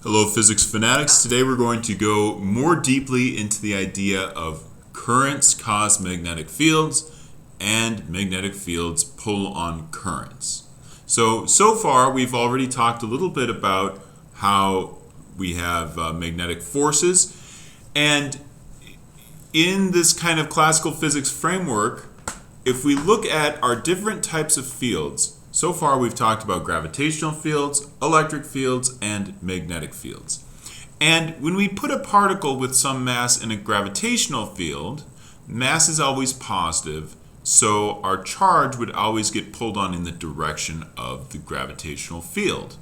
Hello physics fanatics. Today we're going to go more deeply into the idea of currents cause magnetic fields and magnetic fields pull on currents. So far we've already talked a little bit about how we have magnetic forces, and in this kind of classical physics framework, if we look at our different types of fields, so far we've talked about gravitational fields, electric fields, and magnetic fields. And when we put a particle with some mass in a gravitational field, mass is always positive, so our charge would always get pulled on in the direction of the gravitational field.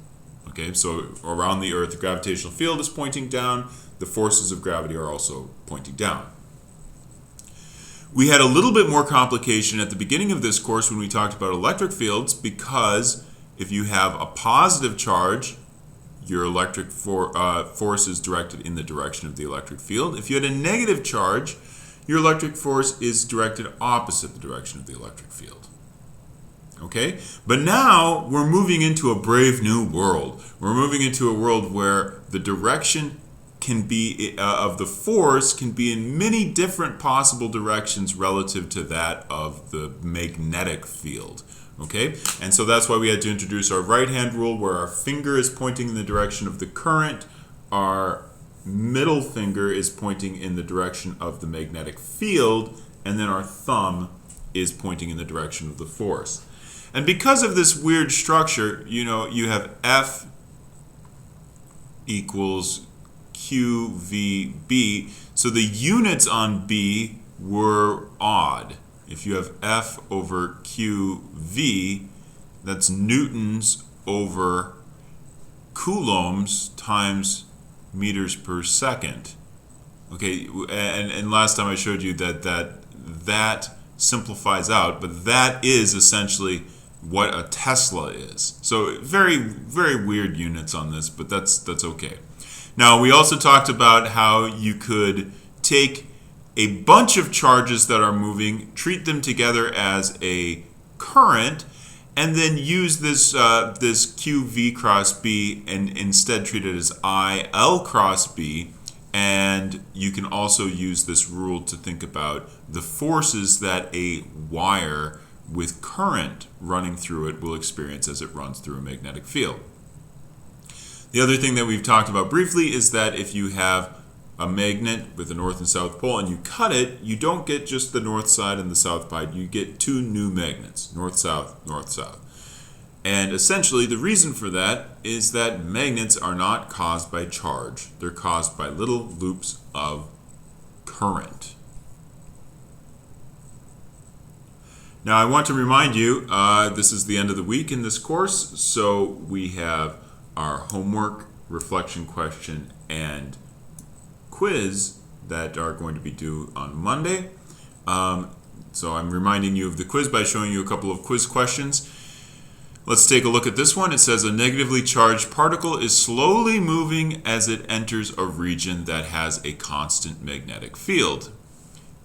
Okay, so around the Earth, the gravitational field is pointing down, the forces of gravity are also pointing down. We had a little bit more complication at the beginning of this course when we talked about electric fields, because if you have a positive charge, your electric force is directed in the direction of the electric field. If you had a negative charge, your electric force is directed opposite the direction of the electric field. Okay? But now we're moving into a brave new world. We're moving into a world where the direction can be of the force can be in many different possible directions relative to that of the magnetic field. Okay, and so that's why we had to introduce our right hand rule, where our finger is pointing in the direction of the current, our middle finger is pointing in the direction of the magnetic field, and then our thumb is pointing in the direction of the force. And because of this weird structure, you have F equals QVB, so the units on B were odd. If you have F over QV, that's newtons over coulombs times meters per second. Okay, and last time I showed you that simplifies out, but that is essentially what a Tesla is. So very, very weird units on this, but that's okay. Now, we also talked about how you could take a bunch of charges that are moving, treat them together as a current, and then use this QV cross B and instead treat it as IL cross B. And you can also use this rule to think about the forces that a wire with current running through it will experience as it runs through a magnetic field. The other thing that we've talked about briefly is that if you have a magnet with a north and south pole and you cut it, you don't get just the north side and the south side, you get two new magnets, north-south, north-south. And essentially the reason for that is that magnets are not caused by charge, they're caused by little loops of current. Now I want to remind you, this is the end of the week in this course, so we have our homework, reflection question, and quiz that are going to be due on Monday. So I'm reminding you of the quiz by showing you a couple of quiz questions. Let's take a look at this one. It says a negatively charged particle is slowly moving as it enters a region that has a constant magnetic field.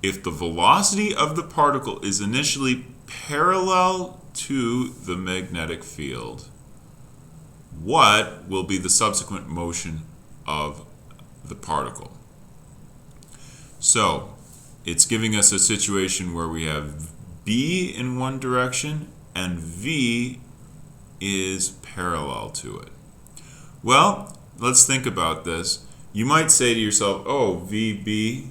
If the velocity of the particle is initially parallel to the magnetic field, what will be the subsequent motion of the particle? So it's giving us a situation where we have B in one direction and V is parallel to it. Well, let's think about this. You might say to yourself, oh, VB,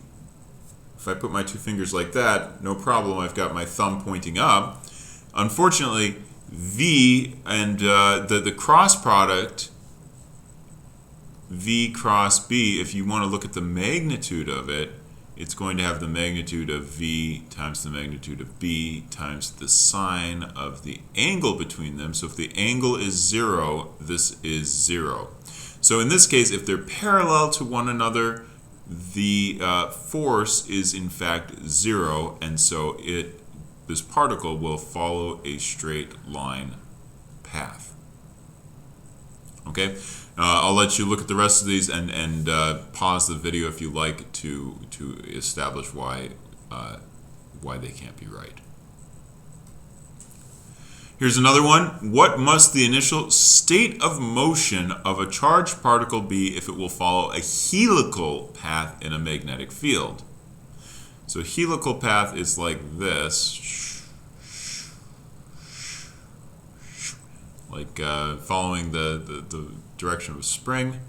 if I put my two fingers like that, no problem, I've got my thumb pointing up. Unfortunately, V and the cross product, V cross B, if you want to look at the magnitude of it, it's going to have the magnitude of V times the magnitude of B times the sine of the angle between them. So if the angle is 0, this is 0. So in this case, if they're parallel to one another, the force is in fact 0, and so this particle will follow a straight line path. Okay, I'll let you look at the rest of these and pause the video if you like to establish why they can't be right. Here's another one. What must the initial state of motion of a charged particle be if it will follow a helical path in a magnetic field? So helical path is like this, like following the direction of a spring.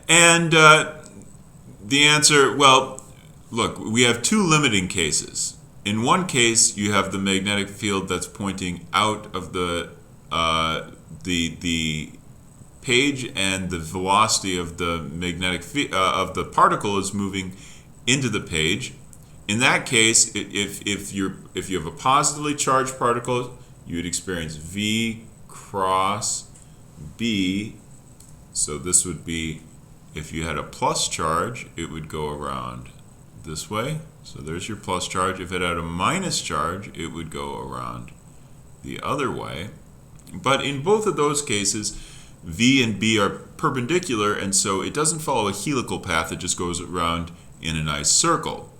And the answer, well, look, we have two limiting cases. In one case, you have the magnetic field that's pointing out of the page, and the velocity of the magnetic of the particle is moving into the page. In that case, if you have a positively charged particle, you would experience V cross B. So this would be, if you had a plus charge, it would go around this way. So there's your plus charge. If it had a minus charge, it would go around the other way. But in both of those cases, V and B are perpendicular, and so it doesn't follow a helical path. It just goes around in a nice circle.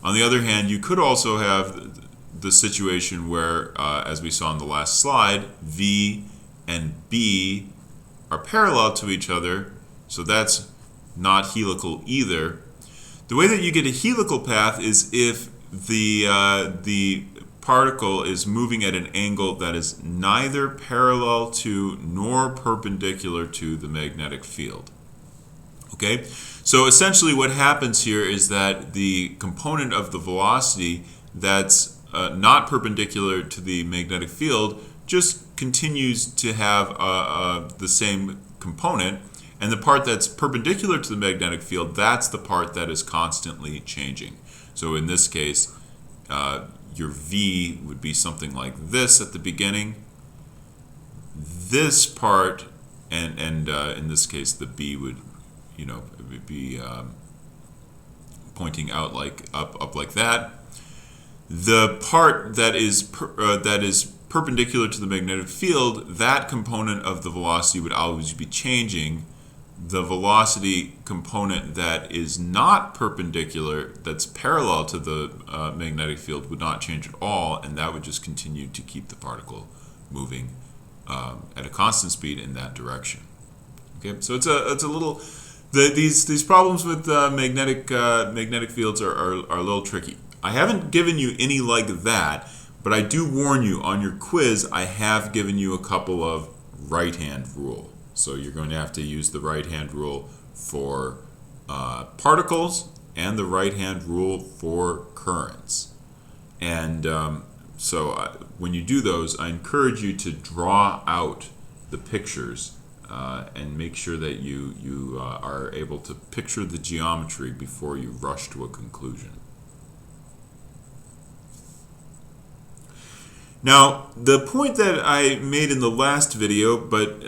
On the other hand, you could also have the situation where, as we saw in the last slide, V and B are parallel to each other, so that's not helical either. The way that you get a helical path is if the particle is moving at an angle that is neither parallel to nor perpendicular to the magnetic field. Okay? So essentially what happens here is that the component of the velocity that's not perpendicular to the magnetic field just continues to have the same component. And the part that's perpendicular to the magnetic field, that's the part that is constantly changing. So in this case, your V would be something like this at the beginning. This part, and in this case, the B would, be pointing out like up like that. The part that is perpendicular to the magnetic field, that component of the velocity would always be changing. The velocity component that is not perpendicular, that's parallel to the magnetic field, would not change at all, and that would just continue to keep the particle moving at a constant speed in that direction. Okay, so it's a little, these problems with magnetic fields are a little tricky. I haven't given you any like that, but I do warn you on your quiz, I have given you a couple of right-hand rule. So you're going to have to use the right-hand rule for particles and the right-hand rule for currents. And when you do those, I encourage you to draw out the pictures and make sure that you are able to picture the geometry before you rush to a conclusion. Now, the point that I made in the last video, but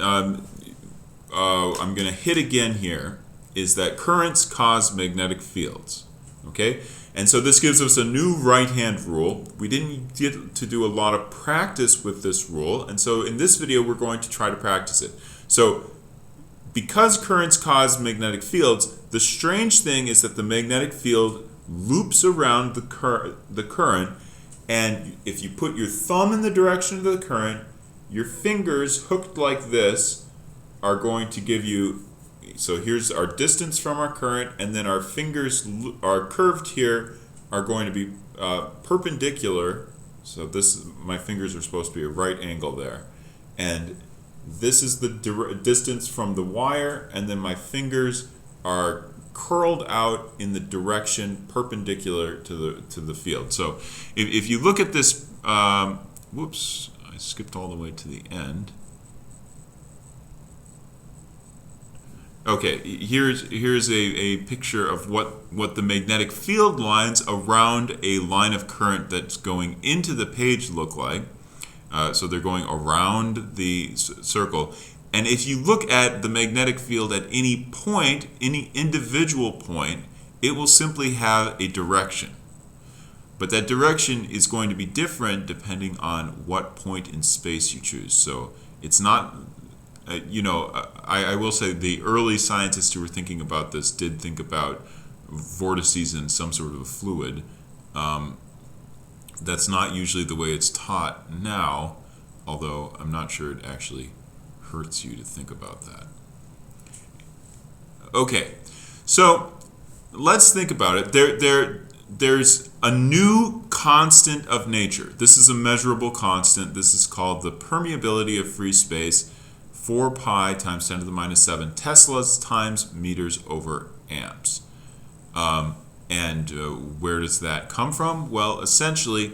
I'm going to hit again here, is that currents cause magnetic fields. Okay? And so this gives us a new right-hand rule. We didn't get to do a lot of practice with this rule, and so in this video we're going to try to practice it. So because currents cause magnetic fields, the strange thing is that the magnetic field loops around the current, and if you put your thumb in the direction of the current, your fingers hooked like this are going to give you, so here's our distance from our current, and then our fingers are curved here, are going to be perpendicular. So this, my fingers are supposed to be a right angle there. And this is the distance from the wire, and then my fingers are curled out in the direction perpendicular to the field. So if you look at this, whoops, I skipped all the way to the end. Okay, here's a picture of what the magnetic field lines around a line of current that's going into the page look like. So they're going around the circle. And if you look at the magnetic field at any point, any individual point, it will simply have a direction. But that direction is going to be different depending on what point in space you choose. So it's not, I will say the early scientists who were thinking about this did think about vortices in some sort of a fluid. That's not usually the way it's taught now, although I'm not sure it actually hurts you to think about that. Okay, so let's think about it. There's a new constant of nature. This is a measurable constant. This is called the permeability of free space, 4 pi times 10 to the minus 7 Teslas times meters over amps. Where does that come from? Well, essentially,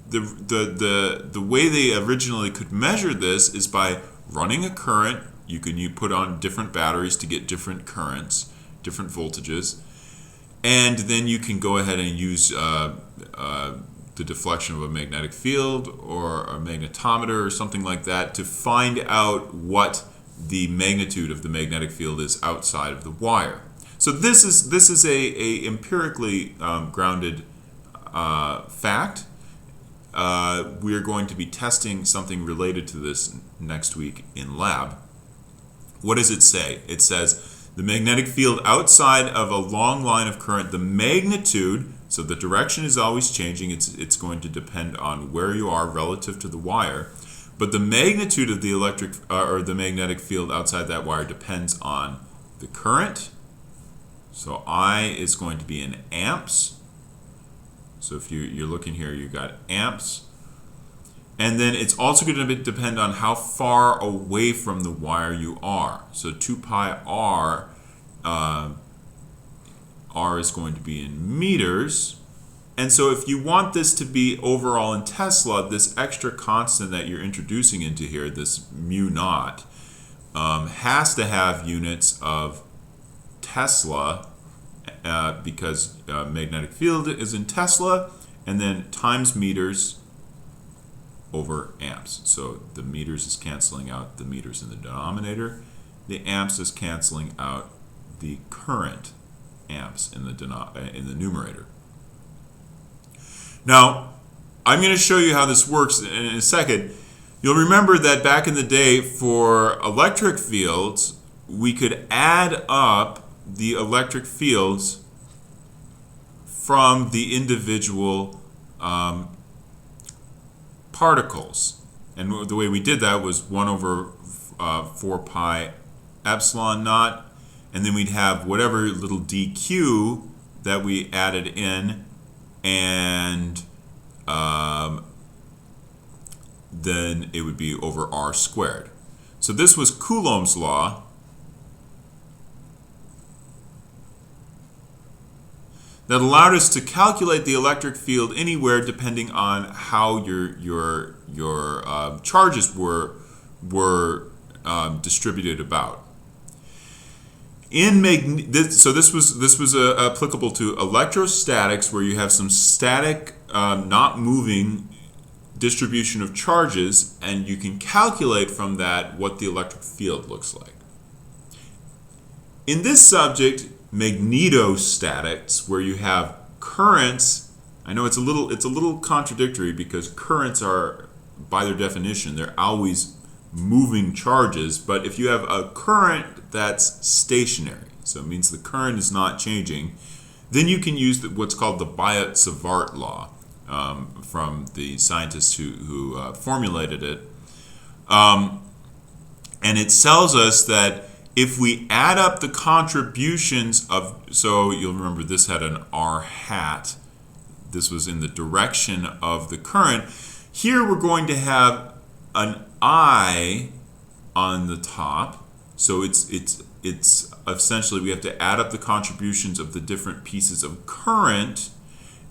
the way they originally could measure this is by running a current. You put on different batteries to get different currents, different voltages, and then you can go ahead and use the deflection of a magnetic field or a magnetometer or something like that to find out what the magnitude of the magnetic field is outside of the wire. So this is a empirically grounded fact. We are going to be testing something related to this next week in lab. What does it say? It says the magnetic field outside of a long line of current, the magnitude, so the direction is always changing. It's going to depend on where you are relative to the wire, but the magnitude of the electric or the magnetic field outside that wire depends on the current. So I is going to be in amps. So if you're looking here, you've got amps. And then it's also going to depend on how far away from the wire you are. So 2 pi r, r is going to be in meters. And so if you want this to be overall in Tesla, this extra constant that you're introducing into here, this mu naught, has to have units of Tesla because magnetic field is in Tesla, and then times meters over amps. So the meters is canceling out the meters in the denominator. The amps is canceling out the current amps in the numerator. Now, I'm going to show you how this works in a second. You'll remember that back in the day for electric fields, we could add up the electric fields from the individual particles. And the way we did that was 1 over 4 pi epsilon naught, and then we'd have whatever little dq that we added in, and then it would be over r squared. So this was Coulomb's law. That allowed us to calculate the electric field anywhere depending on how your charges were distributed about. So this was applicable to electrostatics, where you have some static, not moving distribution of charges, and you can calculate from that what the electric field looks like. In this subject, magnetostatics, where you have currents, I know it's a little contradictory because currents are, by their definition, they're always moving charges, but if you have a current that's stationary, so it means the current is not changing, then you can use what's called the Biot-Savart law from the scientists who formulated it. And it tells us that if we add up the contributions of, so you'll remember this had an r hat, this was in the direction of the current. Here we're going to have an I on the top, so it's essentially we have to add up the contributions of the different pieces of current,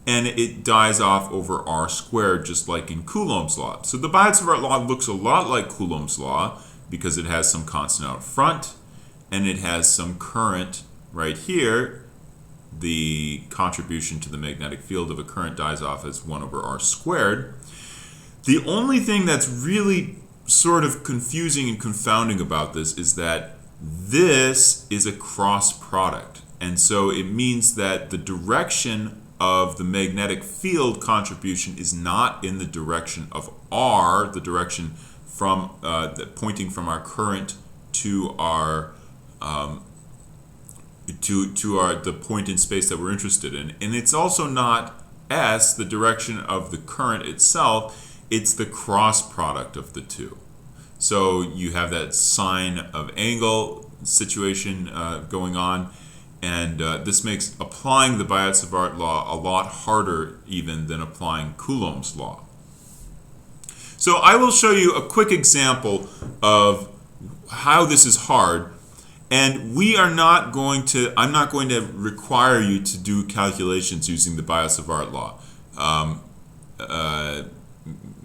and it dies off over r squared, just like in Coulomb's law. So the Biot-Savart law looks a lot like Coulomb's law because it has some constant out front, and it has some current right here. The contribution to the magnetic field of a current dies off as 1 over r squared. The only thing that's really sort of confusing and confounding about this is that this is a cross product. And so it means that the direction of the magnetic field contribution is not in the direction of r, the direction from pointing from our current to our the point in space that we're interested in, and it's also not S, the direction of the current itself, it's the cross product of the two. So you have that sine of angle situation going on, and this makes applying the Biot-Savart law a lot harder even than applying Coulomb's law. So I will show you a quick example of how this is hard, and I'm not going to require you to do calculations using the Biot-Savart law.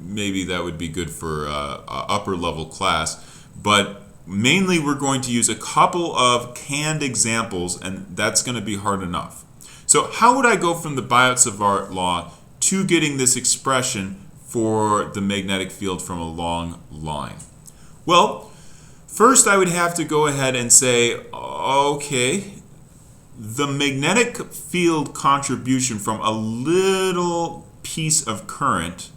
Maybe that would be good for a upper level class, but mainly we're going to use a couple of canned examples, and that's going to be hard enough. So how would I go from the Biot-Savart law to getting this expression for the magnetic field from a long line? Well, first I would have to go ahead and say, okay, the magnetic field contribution from a little piece of current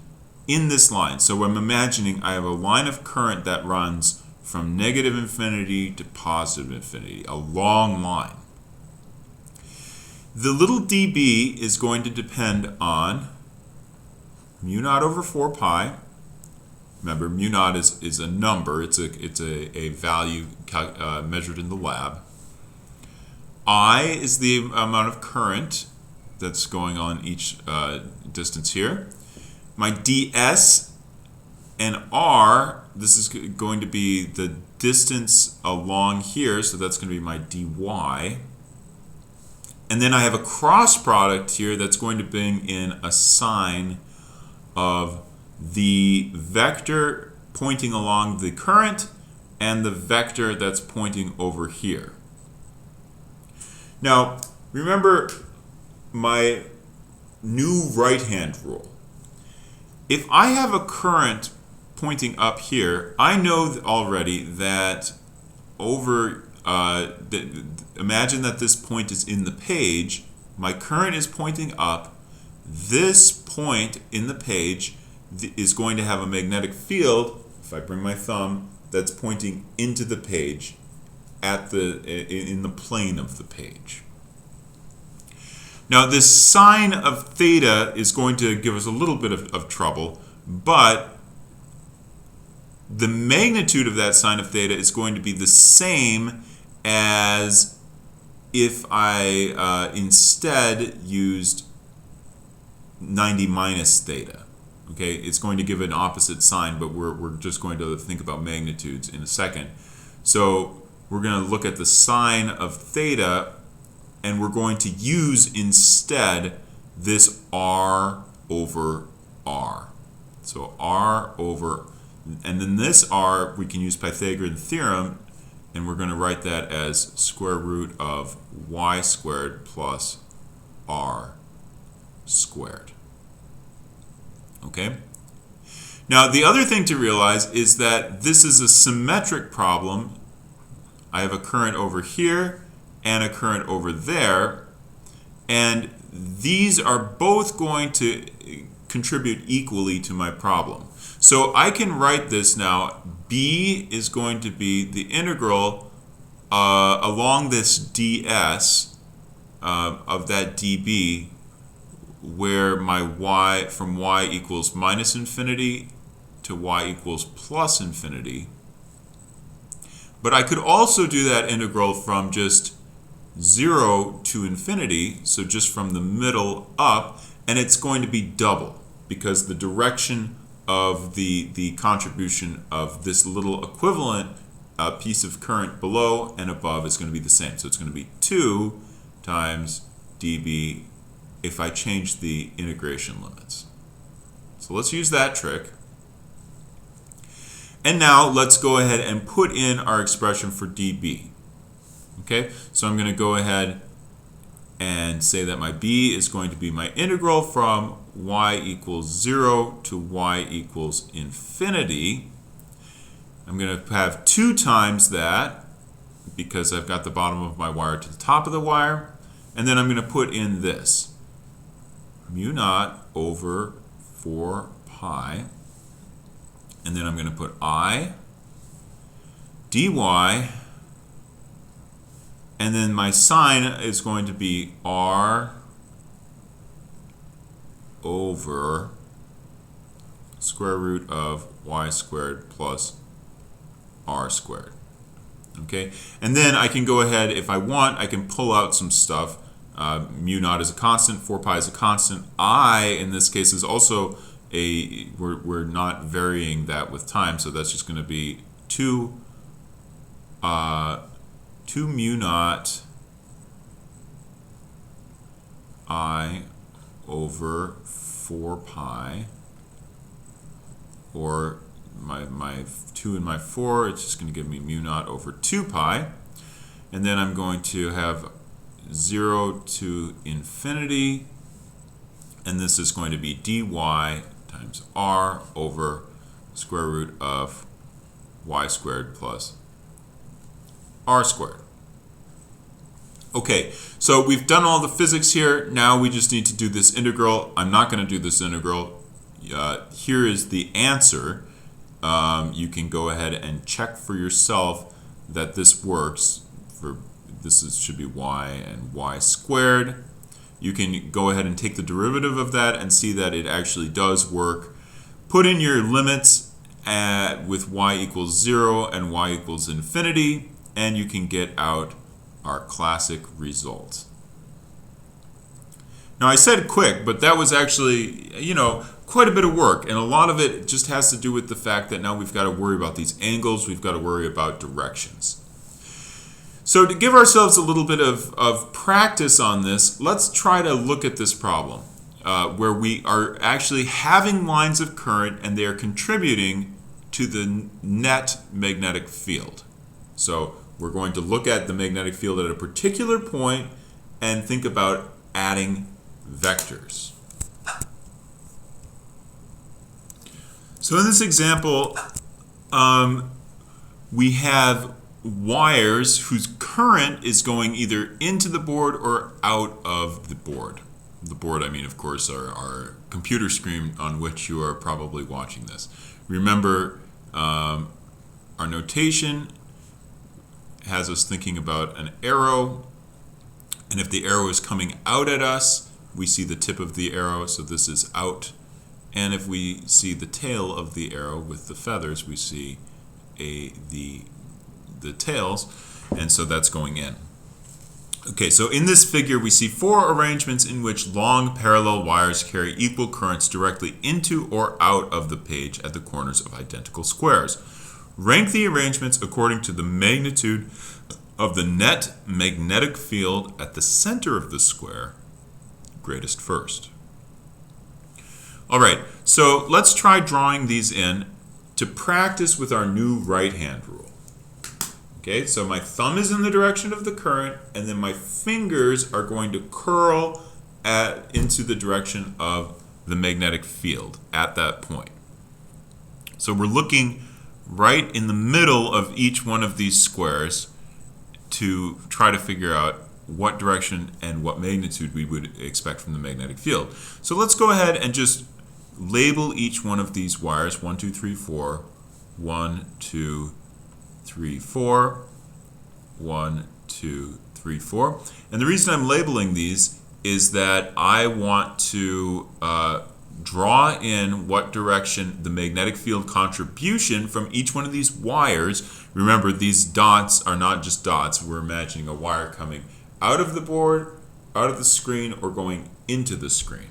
in this line. So I'm imagining I have a line of current that runs from negative infinity to positive infinity, a long line. The little dB is going to depend on mu naught over 4 pi. Remember, mu naught is a number. It's a value measured in the lab. I is the amount of current that's going on each distance here. My ds and r, this is going to be the distance along here, so that's going to be my dy. And then I have a cross product here that's going to bring in a sine of the vector pointing along the current and the vector that's pointing over here. Now, remember my new right-hand rule. If I have a current pointing up here, I know already that imagine that this point is in the page. My current is pointing up. This point in the page is going to have a magnetic field, if I bring my thumb, that's pointing into the page in the plane of the page. Now this sine of theta is going to give us a little bit of trouble, but the magnitude of that sine of theta is going to be the same as if I instead used 90 minus theta. Okay, it's going to give an opposite sign, but we're just going to think about magnitudes in a second. So we're going to look at the sine of theta, and we're going to use instead this r over r. So r over, and then this r, we can use Pythagorean theorem, and we're going to write that as square root of y squared plus r squared. Okay? Now, the other thing to realize is that this is a symmetric problem. I have a current over here and a current over there, and these are both going to contribute equally to my problem. So I can write this now. B is going to be the integral along this ds of that dB, where my y from y equals minus infinity to y equals plus infinity. But I could also do that integral from just 0 to infinity, so just from the middle up, and it's going to be double because the direction of the contribution of this little equivalent piece of current below and above is going to be the same. So it's going to be 2 times dB if I change the integration limits. So let's use that trick. And now let's go ahead and put in our expression for dB. Okay, so I'm going to go ahead and say that my b is going to be my integral from y equals 0 to y equals infinity. I'm going to have 2 times that because I've got the bottom of my wire to the top of the wire. And then I'm going to put in this. Mu naught over 4 pi, and then I'm going to put I dy, and then my sine is going to be r over square root of y squared plus r squared. Okay, and then I can go ahead, if I want, I can pull out some stuff. Mu naught is a constant, 4 pi is a constant. I, in this case, is also we're not varying that with time, so that's just going to be 2 mu naught I over 4 pi, or my 2 and my 4, it's just going to give me mu naught over 2 pi. And then I'm going to have 0 to infinity, and this is going to be dy times r over square root of y squared plus r squared. Okay, so we've done all the physics here. Now we just need to do this integral. I'm not going to do this integral. Here is the answer. You can go ahead and check for yourself that this works. Should be y and y squared. You can go ahead and take the derivative of that and see that it actually does work. Put in your limits with y equals 0 and y equals infinity, and you can get out our classic result. Now I said quick, but that was actually, quite a bit of work, and a lot of it just has to do with the fact that now we've got to worry about these angles, we've got to worry about directions. So to give ourselves a little bit of practice on this, let's try to look at this problem where we are actually having lines of current and they are contributing to the net magnetic field. So we're going to look at the magnetic field at a particular point and think about adding vectors. So in this example, we have wires whose current is going either into the board or out of the board. The board, I mean, of course, our computer screen on which you are probably watching this. Remember, our notation has us thinking about an arrow, and if the arrow is coming out at us, we see the tip of the arrow, so this is out. And if we see the tail of the arrow with the feathers, we see the tails, and so that's going in. Okay, so in this figure we see 4 arrangements in which long parallel wires carry equal currents directly into or out of the page at the corners of identical squares. Rank the arrangements according to the magnitude of the net magnetic field at the center of the square, greatest first. All right, so let's try drawing these in to practice with our new right-hand rule. Okay, so my thumb is in the direction of the current, and then my fingers are going to curl into the direction of the magnetic field at that point. So we're looking right in the middle of each one of these squares to try to figure out what direction and what magnitude we would expect from the magnetic field. So let's go ahead and just label each one of these wires 1, 2, 3, 4, 1, 2, 3, 4, 1, 2, 3, 4. And the reason I'm labeling these is that I want to draw in what direction the magnetic field contribution from each one of these wires. Remember, these dots are not just dots. We're imagining a wire coming out of the board, out of the screen, or going into the screen.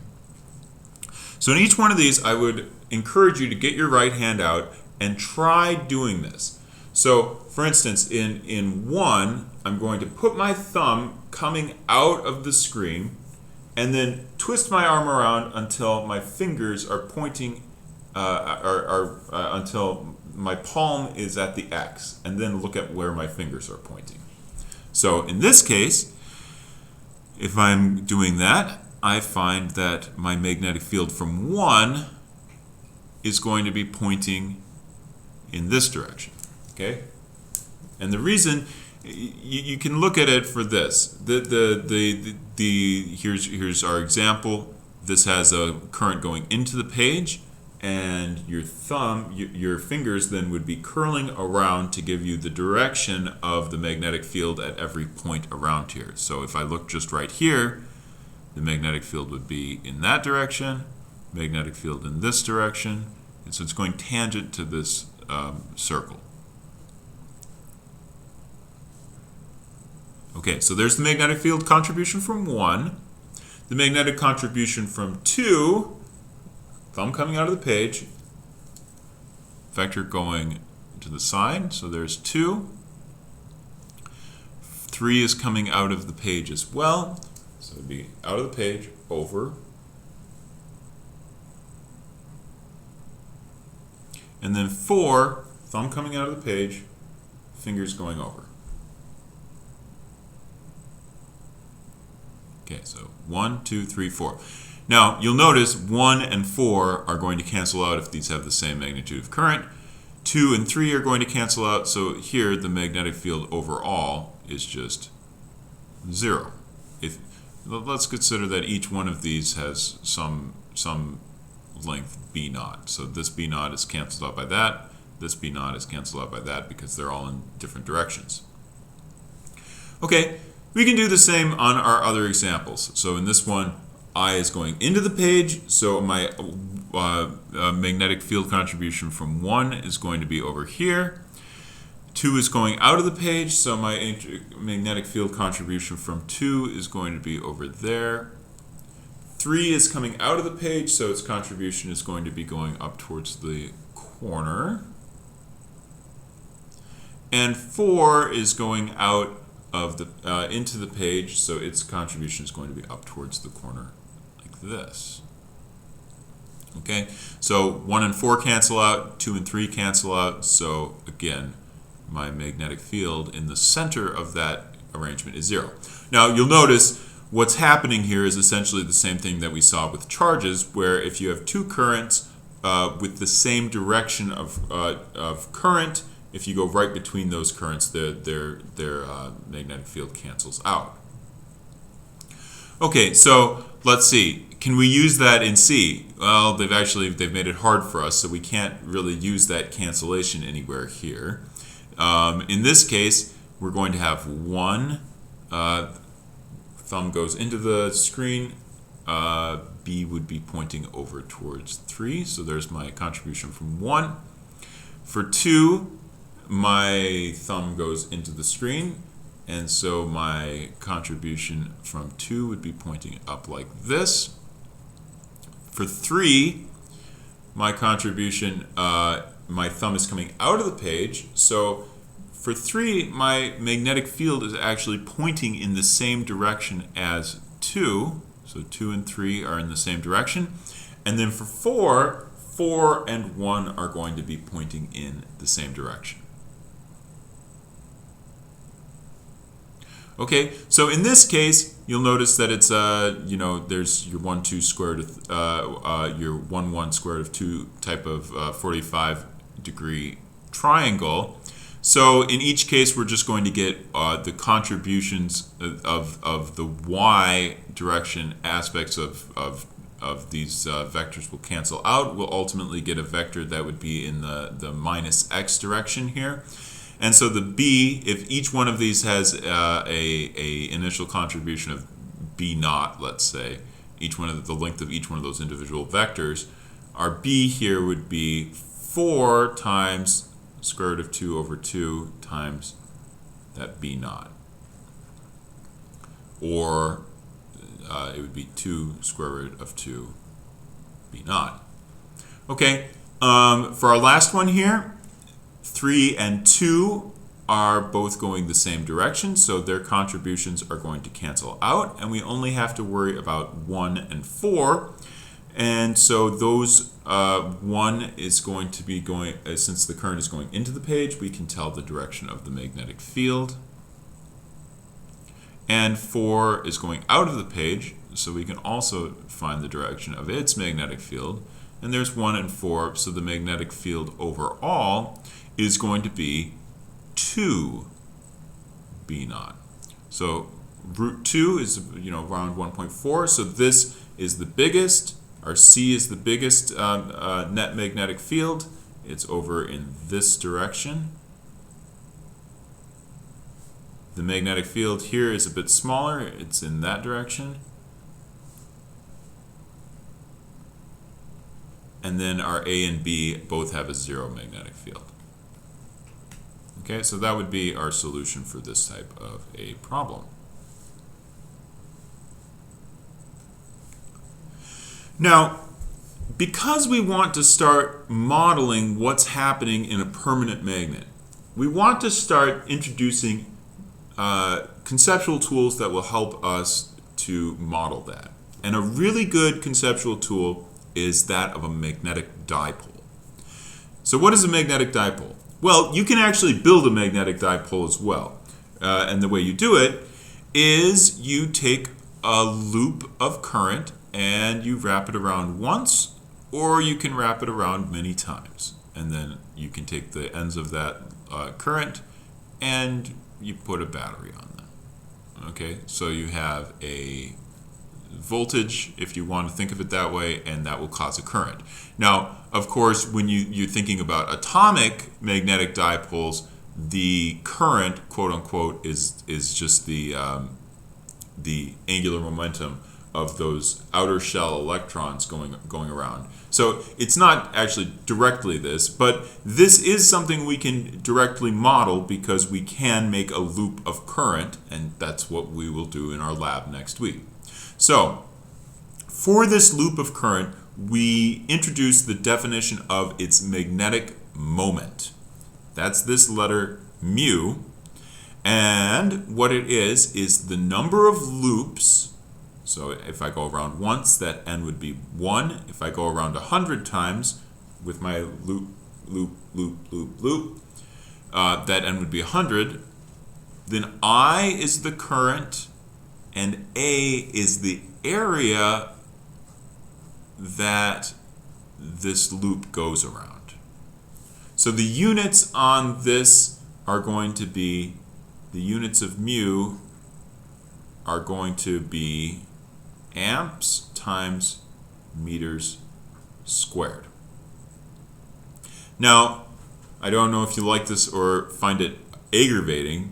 So in each one of these, I would encourage you to get your right hand out and try doing this. So for instance, in 1, I'm going to put my thumb coming out of the screen and then twist my arm around until my fingers are pointing, until my palm is at the X, and then look at where my fingers are pointing. So in this case, if I'm doing that, I find that my magnetic field from 1 is going to be pointing in this direction. Okay? And the reason, you can look at it for this. Here's our example. This has a current going into the page, and your thumb, your fingers then would be curling around to give you the direction of the magnetic field at every point around here. So if I look just right here, the magnetic field would be in that direction, magnetic field in this direction, and so it's going tangent to this circle. Okay, so there's the magnetic field contribution from 1. The magnetic contribution from 2, thumb coming out of the page, vector going to the side, so there's 2. 3 is coming out of the page as well, so it would be out of the page, over. And then 4, thumb coming out of the page, fingers going over. Okay, so 1, 2, 3, 4. Now, you'll notice 1 and 4 are going to cancel out if these have the same magnitude of current. 2 and 3 are going to cancel out, so here the magnetic field overall is just 0. Let's consider that each one of these has some length b naught. So this b naught is canceled out by that. This b naught is canceled out by that because they're all in different directions. Okay, we can do the same on our other examples. So in this one, I is going into the page, so my magnetic field contribution from 1 is going to be over here. 2 is going out of the page, so my magnetic field contribution from 2 is going to be over there. 3 is coming out of the page, so its contribution is going to be going up towards the corner. And 4 is going out of the into the page, so its contribution is going to be up towards the corner like this. Okay, so 1 and 4 cancel out, 2 and 3 cancel out, so again, my magnetic field in the center of that arrangement is 0. Now, you'll notice what's happening here is essentially the same thing that we saw with charges, where if you have two currents with the same direction of current, if you go right between those currents, their magnetic field cancels out. Okay, so let's see. Can we use that in C? Well, they've made it hard for us, so we can't really use that cancellation anywhere here. In this case, we're going to have 1. Thumb goes into the screen. B would be pointing over towards 3, so there's my contribution from 1. For 2, my thumb goes into the screen, and so my contribution from 2 would be pointing up like this. For 3, my contribution, my thumb is coming out of the page, so for 3, my magnetic field is actually pointing in the same direction as 2, so 2 and 3 are in the same direction. And then for 4, 4 and 1 are going to be pointing in the same direction. Okay, so in this case, you'll notice that it's there's your 1, 2 square root of your 1, 1 square root of 2 type of 45-degree triangle. So in each case, we're just going to get the contributions of the y direction aspects of these vectors will cancel out. We'll ultimately get a vector that would be in the minus x direction here. And so the b, if each one of these has a initial contribution of b naught, let's say, each one of the length of each one of those individual vectors, our b here would be 4 times square root of 2 over 2 times that b naught. Or it would be 2 square root of 2 b naught. Okay, for our last one here, 3 and 2 are both going the same direction, so their contributions are going to cancel out, and we only have to worry about 1 and 4. And so those 1 is going to be going, since the current is going into the page, we can tell the direction of the magnetic field. And 4 is going out of the page, so we can also find the direction of its magnetic field. And there's 1 and 4, so the magnetic field overall is going to be 2 b naught. So root 2 is around 1.4, so this is the biggest. Our C is the biggest net magnetic field. It's over in this direction. The magnetic field here is a bit smaller. It's in that direction. and then our A and B both have a 0 magnetic field. Okay, so that would be our solution for this type of a problem. Now, because we want to start modeling what's happening in a permanent magnet, we want to start introducing conceptual tools that will help us to model that. And a really good conceptual tool is that of a magnetic dipole. So what is a magnetic dipole? Well, you can actually build a magnetic dipole as well. And the way you do it is you take a loop of current and you wrap it around once, or you can wrap it around many times. And then you can take the ends of that current and you put a battery on them. Okay, so you have a voltage, if you want to think of it that way, and that will cause a current. Now, of course, when you're thinking about atomic magnetic dipoles, the current, quote unquote, is just the angular momentum of those outer shell electrons going around. So it's not actually directly this, but this is something we can directly model because we can make a loop of current, and that's what we will do in our lab next week. So for this loop of current, we introduce the definition of its magnetic moment. That's this letter mu, and what it is the number of loops. So if I go around once, that n would be 1. If I go around 100 times with my loop, loop, loop, loop, loop, that n would be 100. Then I is the current, and A is the area that this loop goes around. So the units on this are going to be, the units of mu are going to be amps times meters squared. Now, I don't know if you like this or find it aggravating.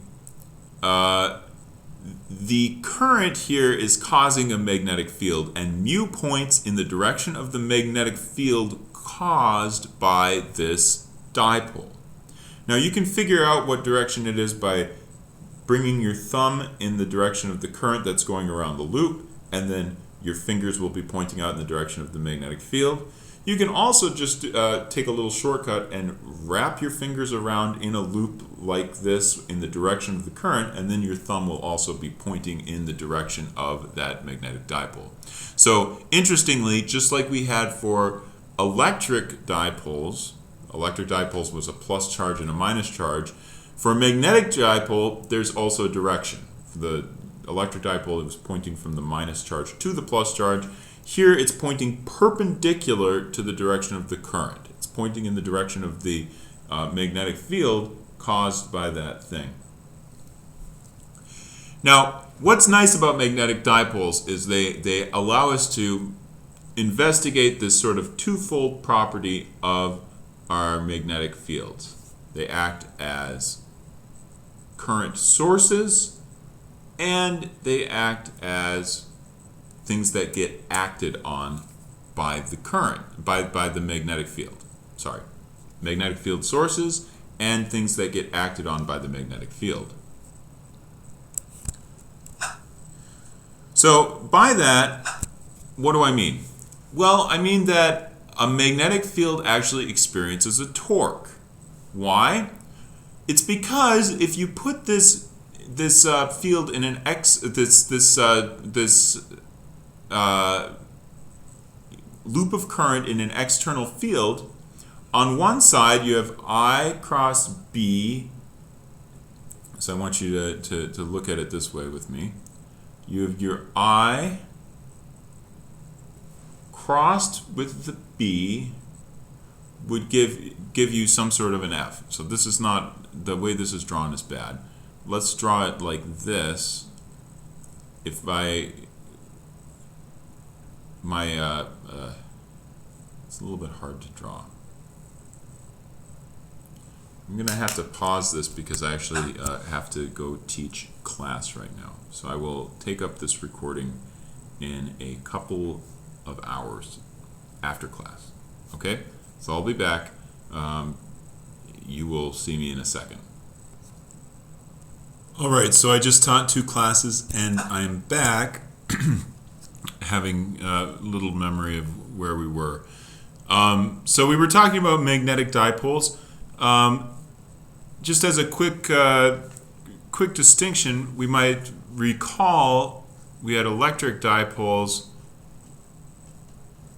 The current here is causing a magnetic field, and mu points in the direction of the magnetic field caused by this dipole. Now you can figure out what direction it is by bringing your thumb in the direction of the current that's going around the loop, and then your fingers will be pointing out in the direction of the magnetic field. You can also just take a little shortcut and wrap your fingers around in a loop like this in the direction of the current, and then your thumb will also be pointing in the direction of that magnetic dipole. So interestingly, just like we had for electric dipoles was a plus charge and a minus charge. For a magnetic dipole, there's also a direction. For the electric dipole, it was pointing from the minus charge to the plus charge. Here it's pointing perpendicular to the direction of the current. It's pointing in the direction of the magnetic field caused by that thing. Now, what's nice about magnetic dipoles is they allow us to investigate this sort of twofold property of our magnetic fields. They act as current sources, and they act as things that get acted on by the current, by the magnetic field. Sorry, magnetic field sources and things that get acted on by the magnetic field. So by that, what do I mean? Well, I mean that a magnetic field actually experiences a torque. Why? It's because if you put this field in an loop of current in an external field, on one side you have I cross B. So I want you to look at it this way with me. You have your I crossed with the B would give you some sort of an F. So this is not, the way this is drawn is bad. Let's draw it like this. If it's a little bit hard to draw. I'm gonna have to pause this because I actually have to go teach class right now. So I will take up this recording in a couple of hours after class. Okay, so I'll be back. You will see me in a second. All right, so I just taught 2 classes and I'm back having a little memory of where we were. So we were talking about magnetic dipoles. Just as a quick distinction, we might recall we had electric dipoles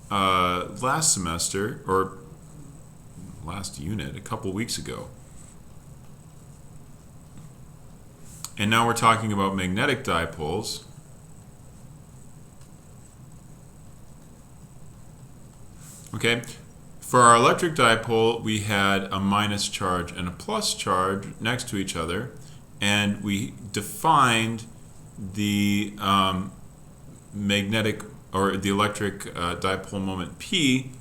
last semester, or last unit, a couple weeks ago. And now we're talking about magnetic dipoles. Okay, for our electric dipole, we had a minus charge and a plus charge next to each other, and we defined the magnetic or the electric dipole moment P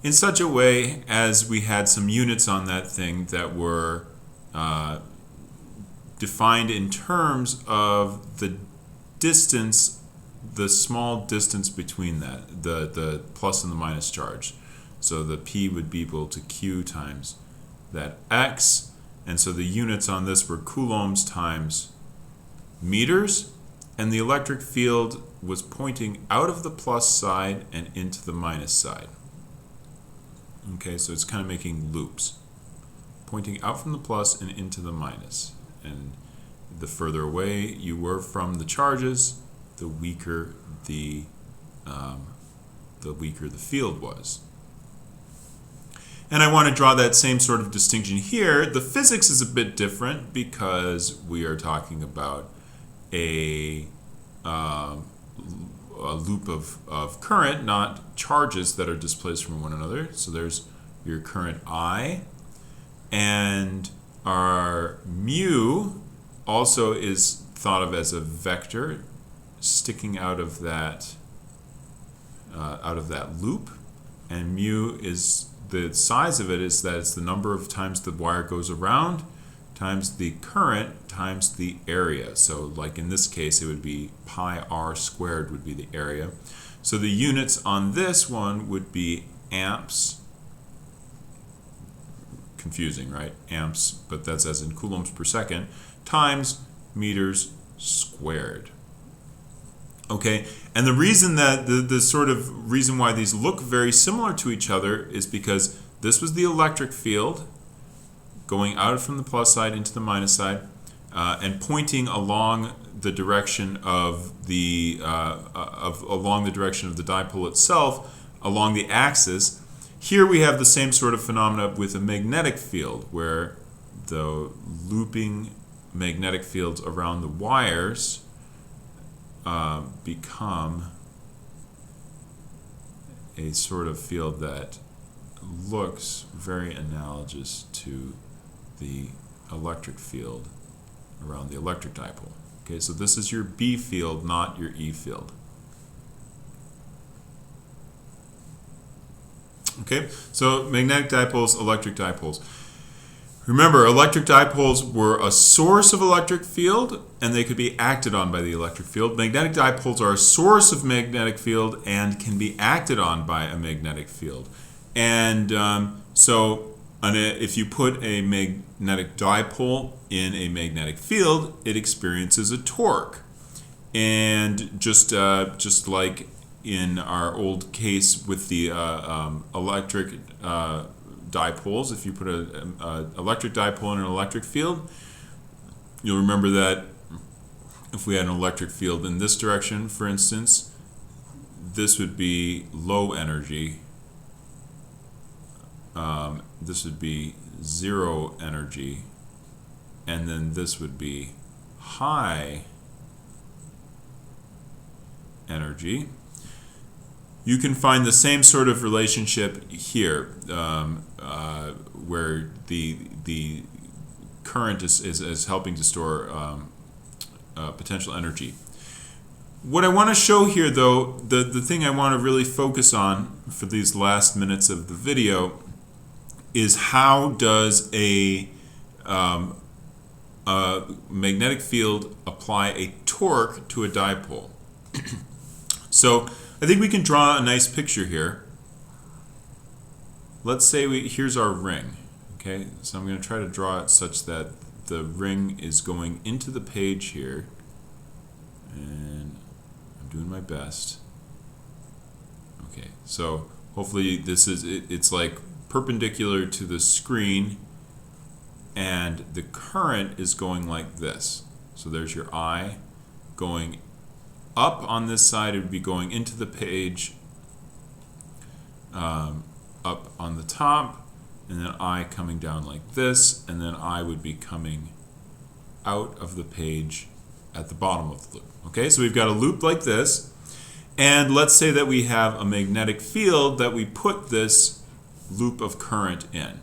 in such a way as we had some units on that thing that were defined in terms of the distance, the small distance between that, the plus and the minus charge. So the P would be equal to Q times that X, and so the units on this were coulombs times meters, and the electric field was pointing out of the plus side and into the minus side. Okay, so it's kind of making loops, pointing out from the plus and into the minus. And the further away you were from the charges, the weaker the field was. And I want to draw that same sort of distinction here. The physics is a bit different because we are talking about a loop of current, not charges that are displaced from one another. So there's your current I, and our mu also is thought of as a vector sticking out of that loop, and mu is the size of it is that it's the number of times the wire goes around times the current times the area. So like in this case it would be pi r squared would be the area. So the units on this one would be amps. Confusing, right? Amps, but that's as in coulombs per second, times meters squared. Okay, and the reason that the sort of reason why these look very similar to each other is because this was the electric field going out from the plus side into the minus side and pointing along the direction of the dipole itself along the axis. Here we have the same sort of phenomena with a magnetic field, where the looping magnetic fields around the wires become a sort of field that looks very analogous to the electric field around the electric dipole. Okay, so this is your B field, not your E field. Okay, so magnetic dipoles, electric dipoles. Remember, electric dipoles were a source of electric field, and they could be acted on by the electric field. Magnetic dipoles are a source of magnetic field and can be acted on by a magnetic field. And if you put a magnetic dipole in a magnetic field, it experiences a torque. And just like in our old case with the electric dipoles, if you put an electric dipole in an electric field, you'll remember that if we had an electric field in this direction, for instance, this would be low energy. This would be zero energy, and then this would be high energy. You can find the same sort of relationship here, where the current is helping to store potential energy. What I want to show here, though, the thing I want to really focus on for these last minutes of the video is how does a magnetic field apply a torque to a dipole. So I think we can draw a nice picture here. let's say here's our ring. Okay, so I'm going to try to draw it such that the ring is going into the page here, and I'm doing my best. Okay, so hopefully this is it's like perpendicular to the screen, and the current is going like this. So there's your eye going up on this side. It would be going into the page, up on the top, and then eye coming down like this, and then eye would be coming out of the page at the bottom of the loop. Okay, so we've got a loop like this, and let's say that we have a magnetic field that we put this loop of current in.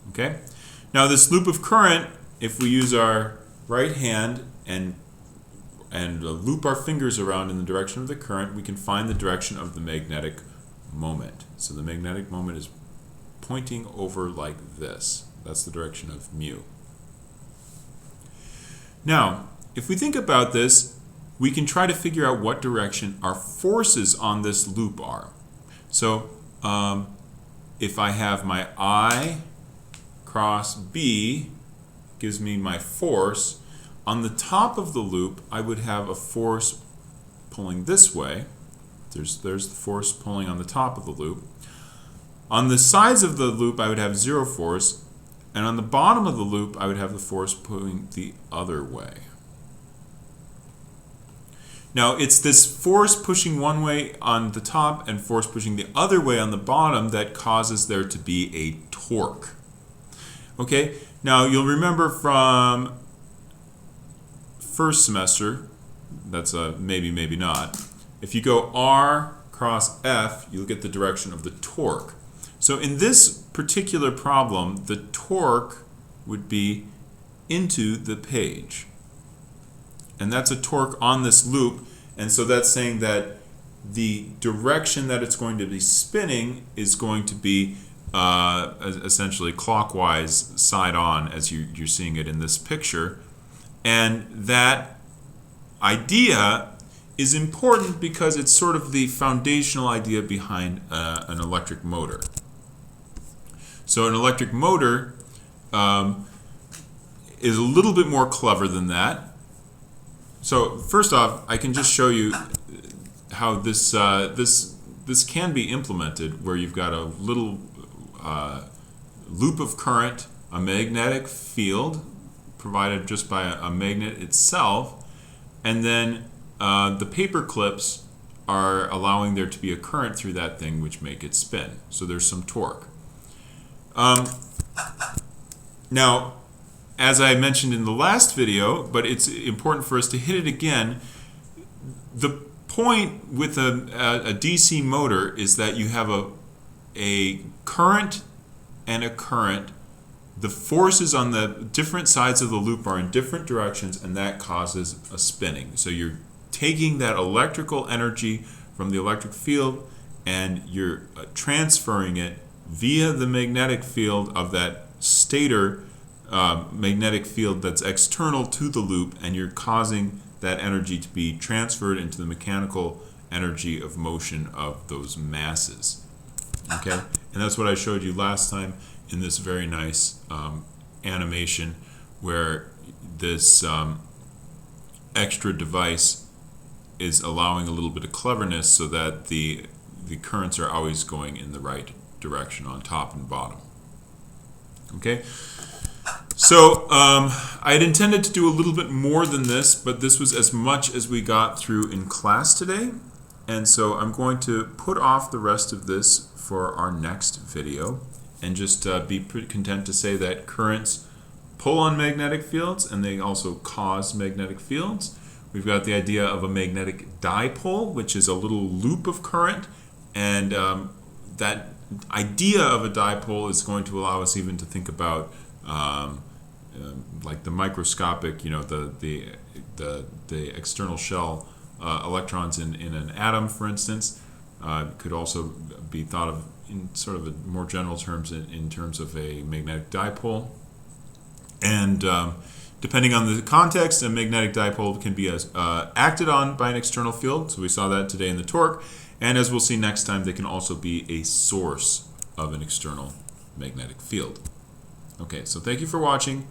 Okay, now this loop of current, if we use our right hand and loop our fingers around in the direction of the current, we can find the direction of the magnetic moment. So the magnetic moment is pointing over like this. That's the direction of mu. Now, if we think about this, we can try to figure out what direction our forces on this loop are. So if I have my I cross B, gives me my force. On the top of the loop, I would have a force pulling this way. There's the force pulling on the top of the loop. On the sides of the loop, I would have zero force. And on the bottom of the loop, I would have the force pulling the other way. Now, it's this force pushing one way on the top and force pushing the other way on the bottom that causes there to be a torque. Okay, now you'll remember from first semester, that's a maybe, maybe not. If you go R cross F, you'll get the direction of the torque. So in this particular problem, the torque would be into the page. And that's a torque on this loop, and so that's saying that the direction that it's going to be spinning is going to be essentially clockwise, side on, as you're seeing it in this picture. And that idea is important because it's sort of the foundational idea behind an electric motor. So an electric motor is a little bit more clever than that. So first off, I can just show you how this can be implemented, where you've got a little loop of current, a magnetic field provided just by a magnet itself, and then the paper clips are allowing there to be a current through that thing which make it spin. So there's some torque. Now, as I mentioned in the last video, but it's important for us to hit it again, the point with a DC motor is that you have a current and a current. The forces on the different sides of the loop are in different directions, and that causes a spinning. So you're taking that electrical energy from the electric field and you're transferring it via the magnetic field of that stator magnetic field that's external to the loop, and you're causing that energy to be transferred into the mechanical energy of motion of those masses. Okay, and that's what I showed you last time in this very nice animation, where this extra device is allowing a little bit of cleverness so that the currents are always going in the right direction on top and bottom. Okay, so I had intended to do a little bit more than this, but this was as much as we got through in class today, and so I'm going to put off the rest of this for our next video and just be pretty content to say that currents pull on magnetic fields and they also cause magnetic fields. We've got the idea of a magnetic dipole, which is a little loop of current, and that idea of a dipole is going to allow us even to think about like the microscopic, the external shell electrons in an atom, for instance. Could also be thought of in sort of a more general terms in terms of a magnetic dipole. And depending on the context, a magnetic dipole can be acted on by an external field. So we saw that today in the torque. And as we'll see next time, they can also be a source of an external magnetic field. Okay, so thank you for watching,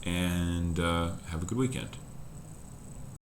and have a good weekend.